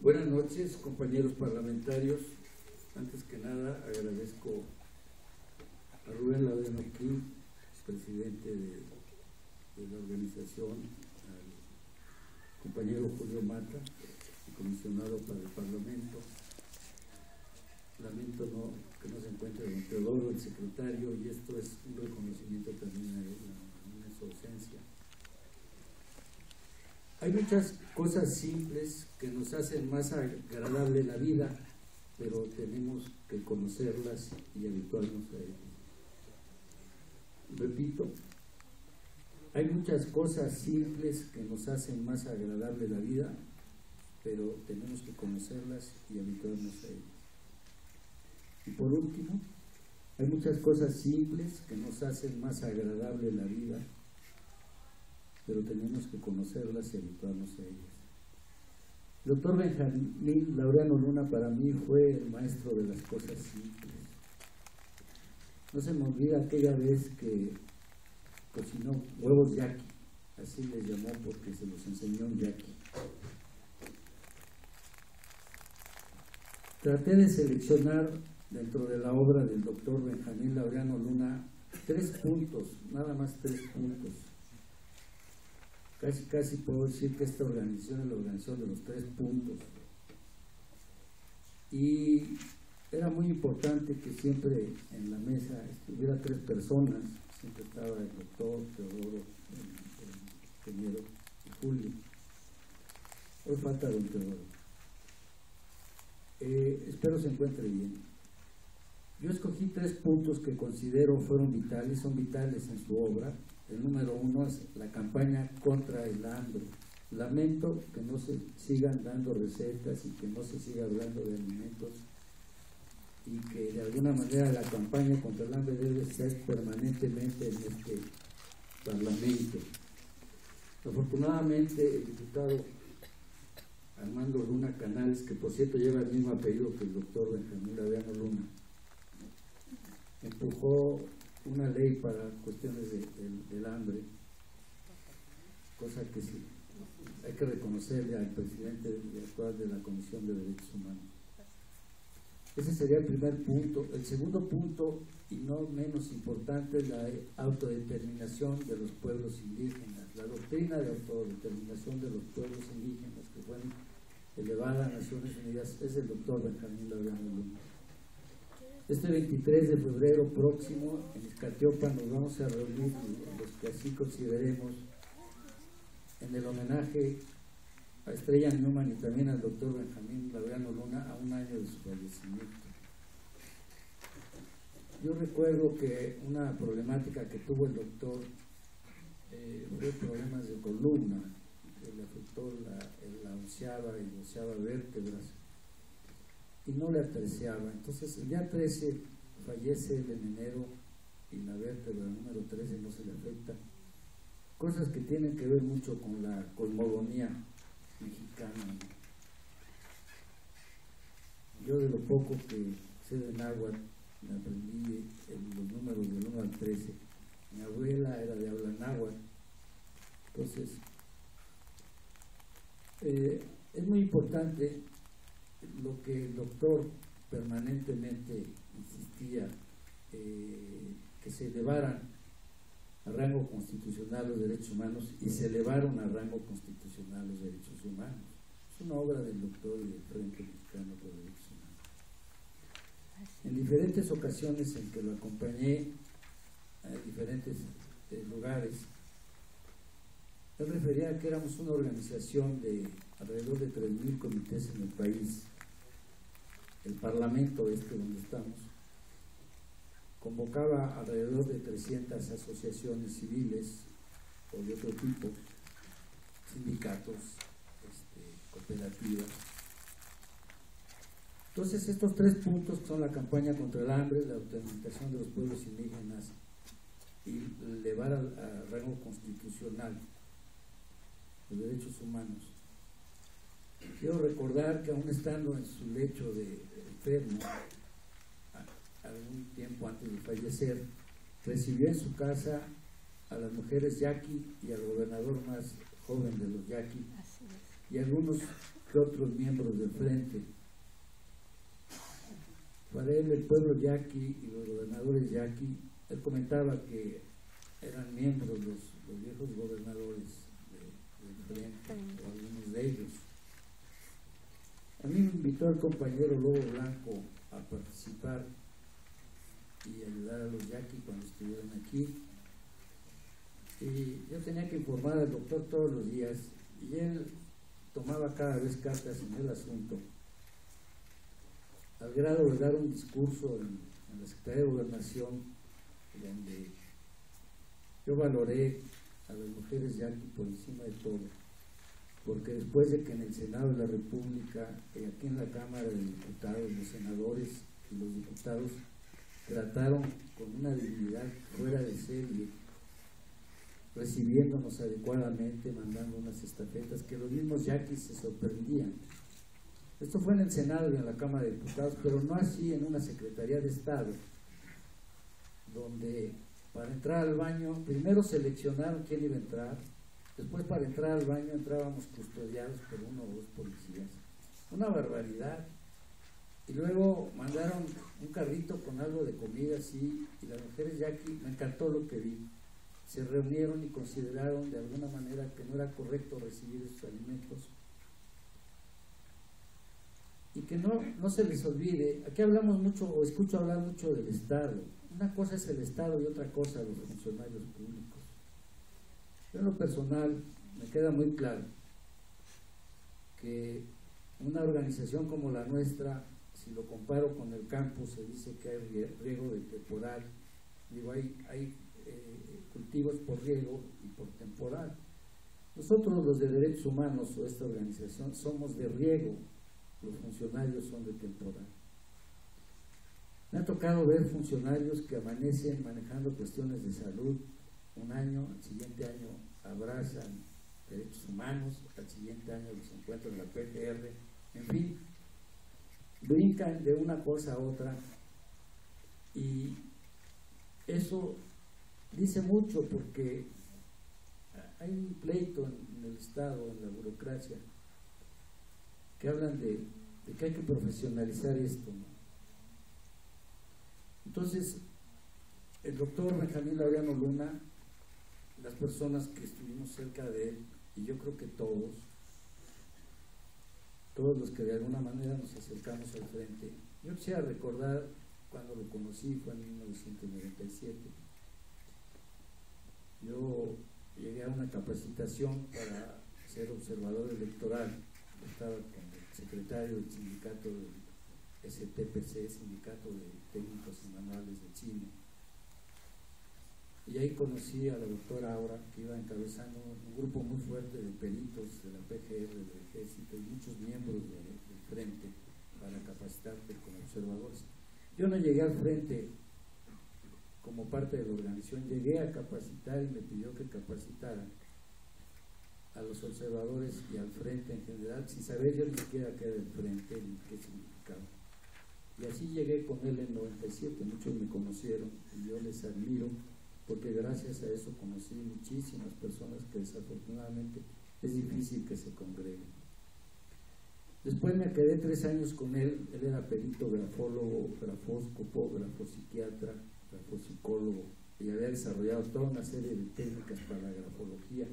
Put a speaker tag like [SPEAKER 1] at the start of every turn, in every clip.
[SPEAKER 1] Buenas noches, compañeros parlamentarios. Antes que nada, agradezco a Rubén Laureano King, presidente de la organización, al compañero Julio Mata, comisionado para el Parlamento. Lamento que no se encuentre don Teodoro, el secretario, y esto es un reconocimiento también a él, en su ausencia. Hay muchas cosas simples que nos hacen más agradable la vida, pero tenemos que conocerlas y habituarnos a ellas. Repito, hay muchas cosas simples que nos hacen más agradable la vida, pero tenemos que conocerlas y habituarnos a ellas. Y por último, hay muchas cosas simples que nos hacen más agradable la vida, pero tenemos que conocerlas y habituarnos a ellas. El doctor Benjamín Laureano Luna para mí fue el maestro de las cosas simples. No se me olvida aquella vez que cocinó huevos yaqui, así les llamó porque se los enseñó un yaqui. Traté de seleccionar dentro de la obra del doctor Benjamín Laureano Luna 3 puntos, nada más 3 puntos. Casi puedo decir que esta organización es la organización de los 3 puntos. Y era muy importante que siempre en la mesa estuviera 3 personas. Siempre estaba el doctor Teodoro, el ingeniero y Julio. Hoy falta don Teodoro. Espero se encuentre bien. Yo escogí 3 puntos que considero fueron vitales, son vitales en su obra. El número 1 es la campaña contra el hambre. Lamento que no se sigan dando recetas y que no se siga hablando de alimentos y que de alguna manera la campaña contra el hambre debe ser permanentemente en este Parlamento. Afortunadamente el diputado Armando Luna Canales, que por cierto lleva el mismo apellido que el doctor Benjamín Laureano Luna, empujó una ley para cuestiones del hambre, cosa que sí, hay que reconocerle al presidente actual de la Comisión de Derechos Humanos. Ese sería el primer punto. El segundo punto, y no menos importante, es la autodeterminación de los pueblos indígenas. La doctrina de autodeterminación de los pueblos indígenas que fue elevada a Naciones Unidas es el doctor Benjamín Laureano Luna. Este 23 de febrero próximo en Izcatiopan nos vamos a reunir los que así consideremos en el homenaje a Estrella Newman y también al doctor Benjamín Laureano Luna a un año de su fallecimiento. Yo recuerdo que una problemática que tuvo el doctor fue problemas de columna, que le afectó la onceava y doceava vértebras y no le apreciaba. Entonces el día 13 fallece él en enero y la vértebra número 13 no se le afecta. Cosas que tienen que ver mucho con la cosmogonía mexicana. Yo de lo poco que sé de náhuatl me aprendí los números del 1 al 13. Mi abuela era de habla náhuatl. Entonces es muy importante lo que el doctor permanentemente insistía, que se elevaran a rango constitucional los derechos humanos, y se elevaron a rango constitucional los derechos humanos. Es una obra del doctor y del Frente Mexicano por Derechos Humanos. En diferentes ocasiones en que lo acompañé a diferentes lugares, él refería que éramos una organización de alrededor de 3,000 comités en el país. El Parlamento donde estamos convocaba alrededor de 300 asociaciones civiles o de otro tipo, sindicatos, cooperativas. Entonces estos 3 puntos son la campaña contra el hambre, la autodeterminación de los pueblos indígenas y elevar a rango constitucional los derechos humanos. Quiero recordar que aún estando en su lecho de enfermo, algún tiempo antes de fallecer, recibió en su casa a las mujeres yaqui y al gobernador más joven de los yaqui y algunos que otros miembros del frente. Para él, el pueblo yaqui y los gobernadores yaqui, él comentaba que eran miembros los viejos gobernadores del frente, o algunos de ellos. A mí me invitó el compañero Lobo Blanco a participar y ayudar a los yaquis cuando estuvieran aquí. Y yo tenía que informar al doctor todos los días y él tomaba cada vez cartas en el asunto, al grado de dar un discurso en la Secretaría de Gobernación donde yo valoré a las mujeres yaquis por encima de todo, porque después de que en el Senado de la República y aquí en la Cámara de Diputados, los senadores y los diputados trataron con una dignidad fuera de serie, recibiéndonos adecuadamente, mandando unas estafetas que los mismos yaquis se sorprendían. Esto fue en el Senado y en la Cámara de Diputados, pero no así en una Secretaría de Estado, donde para entrar al baño, primero seleccionaron quién iba a entrar, después para entrar al baño entrábamos custodiados por 1 o 2 policías. Una barbaridad. Y luego mandaron un carrito con algo de comida así, y las mujeres yaqui, me encantó lo que vi, se reunieron y consideraron de alguna manera que no era correcto recibir esos alimentos. Y que no se les olvide, aquí hablamos mucho, o escucho hablar mucho del Estado. Una cosa es el Estado y otra cosa los funcionarios públicos. Yo en lo personal me queda muy claro que una organización como la nuestra, si lo comparo con el campo, se dice que hay riego de temporal. Digo, hay cultivos por riego y por temporal. Nosotros los de derechos humanos o esta organización somos de riego, los funcionarios son de temporal. Me ha tocado ver funcionarios que amanecen manejando cuestiones de salud un año, al siguiente año abrazan derechos humanos, al siguiente año los encuentran en la PGR, en fin, brincan de una cosa a otra, y eso dice mucho porque hay un pleito en el Estado, en la burocracia, que hablan de que hay que profesionalizar esto, ¿no? Entonces, el doctor Benjamín Laureano Luna, las personas que estuvimos cerca de él, y yo creo que todos los que de alguna manera nos acercamos al frente, yo quisiera recordar cuando lo conocí, fue en 1997. Yo llegué a una capacitación para ser observador electoral, estaba con el secretario del sindicato del STPC, Sindicato de Técnicos y Manuales de Chile, y ahí conocí a la doctora Aura, que iba encabezando un grupo muy fuerte de peritos de la PGR, del Ejército y muchos miembros del frente para capacitarte como observadores. Yo no llegué al frente como parte de la organización, llegué a capacitar y me pidió que capacitara a los observadores y al frente en general, sin saber yo ni siquiera qué era el frente ni qué significaba. Y así llegué con él en 97, muchos me conocieron y yo les admiro, porque gracias a eso conocí muchísimas personas que desafortunadamente es difícil que se congreguen. Después me quedé 3 años con él era perito grafólogo, grafóscopo, grafopsiquiatra, grafopsicólogo, y había desarrollado toda una serie de técnicas para la grafología,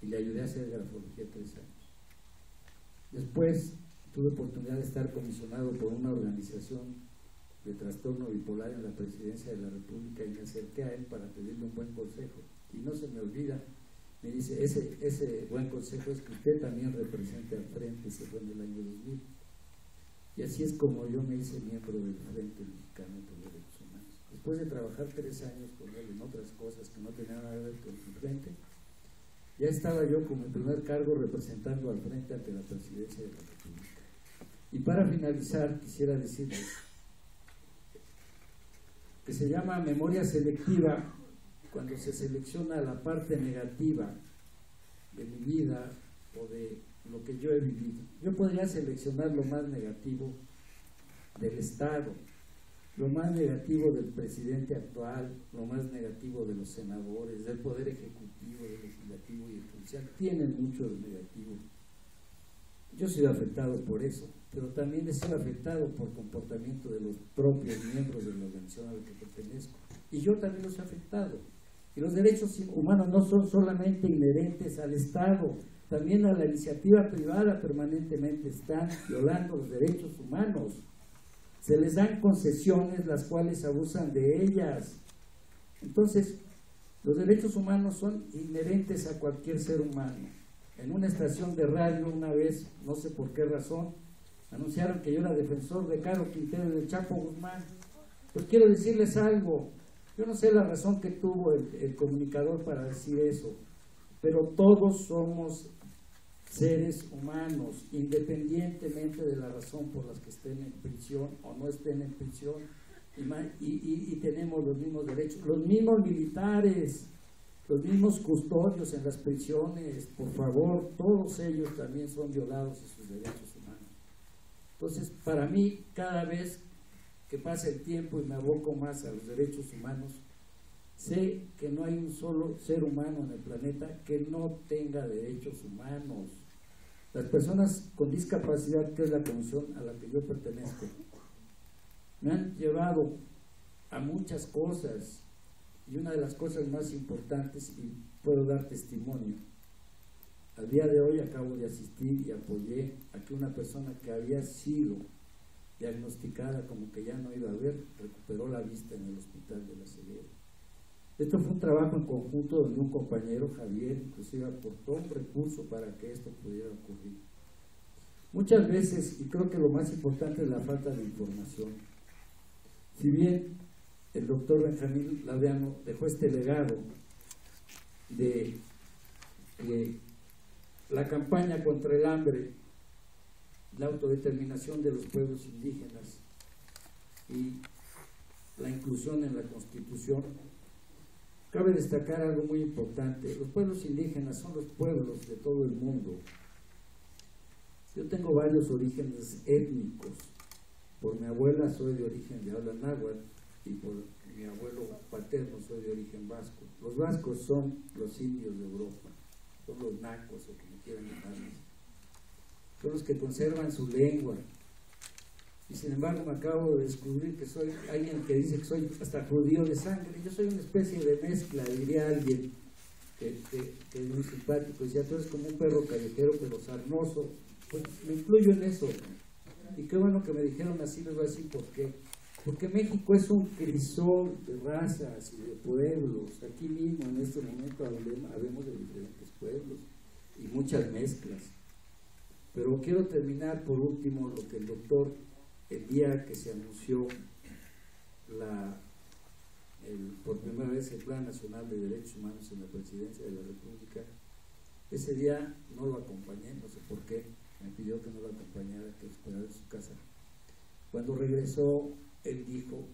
[SPEAKER 1] y le ayudé a hacer grafología 3 años. Después tuve oportunidad de estar comisionado por una organización de trastorno bipolar en la Presidencia de la República, y me acerqué a él para pedirle un buen consejo, y no se me olvida, me dice, ese buen consejo es que usted también represente al frente. Se fue en el año 2000, y así es como yo me hice miembro del Frente Mexicano de Derechos Humanos. Después de trabajar 3 años con él en otras cosas que no tenían nada que ver con el frente, ya estaba yo con mi primer cargo representando al frente ante la Presidencia de la República. Y para finalizar, quisiera decirles que se llama memoria selectiva cuando se selecciona la parte negativa de mi vida o de lo que yo he vivido. Yo podría seleccionar lo más negativo del Estado, lo más negativo del presidente actual, lo más negativo de los senadores, del Poder Ejecutivo, del Legislativo y el Judicial. Tienen mucho de negativo. Yo he sido afectado por eso, pero también he sido afectado por comportamiento de los propios miembros de la organización a la que pertenezco. Y yo también los he afectado. Y los derechos humanos no son solamente inherentes al Estado, también a la iniciativa privada permanentemente están violando los derechos humanos. Se les dan concesiones las cuales abusan de ellas. Entonces, los derechos humanos son inherentes a cualquier ser humano. En una estación de radio una vez, no sé por qué razón, anunciaron que yo era defensor de Caro Quintero y del Chapo Guzmán. Pues quiero decirles algo, yo no sé la razón que tuvo el comunicador para decir eso, pero todos somos seres humanos, independientemente de la razón por las que estén en prisión o no estén en prisión, y tenemos los mismos derechos, los mismos militares, los mismos custodios en las prisiones, por favor, todos ellos también son violados en sus derechos humanos. Entonces, para mí, cada vez que pasa el tiempo y me aboco más a los derechos humanos, sé que no hay un solo ser humano en el planeta que no tenga derechos humanos. Las personas con discapacidad, que es la comisión a la que yo pertenezco, me han llevado a muchas cosas, y una de las cosas más importantes, y puedo dar testimonio, al día de hoy acabo de asistir y apoyé a que una persona que había sido diagnosticada como que ya no iba a ver, recuperó la vista en el hospital de La Ceguera. Esto fue un trabajo en conjunto donde un compañero, Javier, inclusive aportó un recurso para que esto pudiera ocurrir. Muchas veces, y creo que lo más importante es la falta de información. Si bien el doctor Benjamín Laureano dejó este legado de que la campaña contra el hambre, la autodeterminación de los pueblos indígenas y la inclusión en la Constitución, cabe destacar algo muy importante. Los pueblos indígenas son los pueblos de todo el mundo. Yo tengo varios orígenes étnicos. Por mi abuela soy de origen de habla náhuatl y por mi abuelo paterno soy de origen vasco. Los vascos son los indios de Europa, son los nacos o como quieran llamarlos. Son los que conservan su lengua. Y sin embargo me acabo de descubrir que soy alguien que dice que soy hasta judío de sangre. Yo soy una especie de mezcla, diría alguien que es muy simpático. Decía, tú eres como un perro callejero pero sarnoso. Pues me incluyo en eso. Y qué bueno que me dijeron así, les voy a decir por qué. Porque México es un crisol de razas y de pueblos. Aquí mismo en este momento habemos de diferentes pueblos y muchas mezclas. Pero quiero terminar por último lo que el doctor, el día que se anunció por primera vez el Plan Nacional de Derechos Humanos en la Presidencia de la República, ese día no lo acompañé, no sé por qué, me pidió que no lo acompañara, que lo esperara en su casa. Cuando regresó, él dijo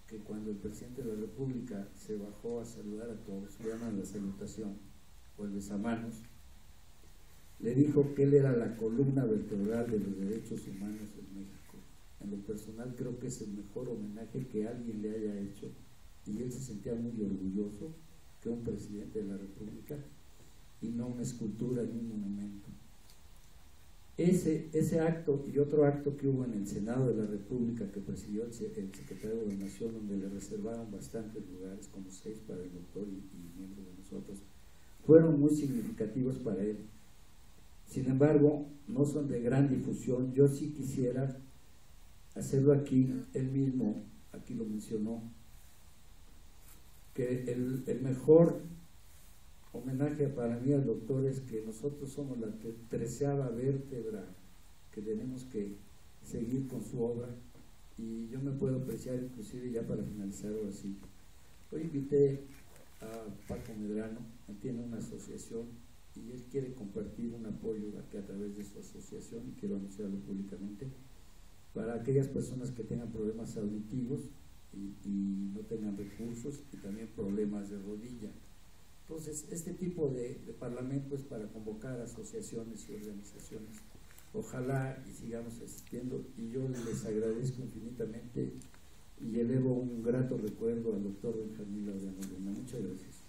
[SPEAKER 1] que cuando el presidente de la República se bajó a saludar a todos, se llama la salutación o el besamanos, le dijo que él era la columna vertebral de los derechos humanos en México. En lo personal creo que es el mejor homenaje que alguien le haya hecho y él se sentía muy orgulloso que un presidente de la República y no una escultura ni un monumento. Ese acto y otro acto que hubo en el Senado de la República que presidió el secretario de Gobernación, donde le reservaron bastantes lugares, como 6 para el doctor y miembros de nosotros, fueron muy significativos para él. Sin embargo, no son de gran difusión. Yo sí quisiera hacerlo aquí, él mismo, aquí lo mencionó, que el mejor homenaje para mí al doctor es que nosotros somos la 13ª vértebra que tenemos que seguir con su obra, y yo me puedo apreciar inclusive ya para finalizar ahora sí. Hoy invité a Paco Medrano, él tiene una asociación y él quiere compartir un apoyo aquí a través de su asociación, y quiero anunciarlo públicamente, para aquellas personas que tengan problemas auditivos y no tengan recursos, y también problemas de rodilla. Entonces, este tipo de parlamento es para convocar asociaciones y organizaciones. Ojalá y sigamos asistiendo, y yo les agradezco infinitamente y elevo un grato recuerdo al doctor Benjamín Laureano Luna. Muchas gracias.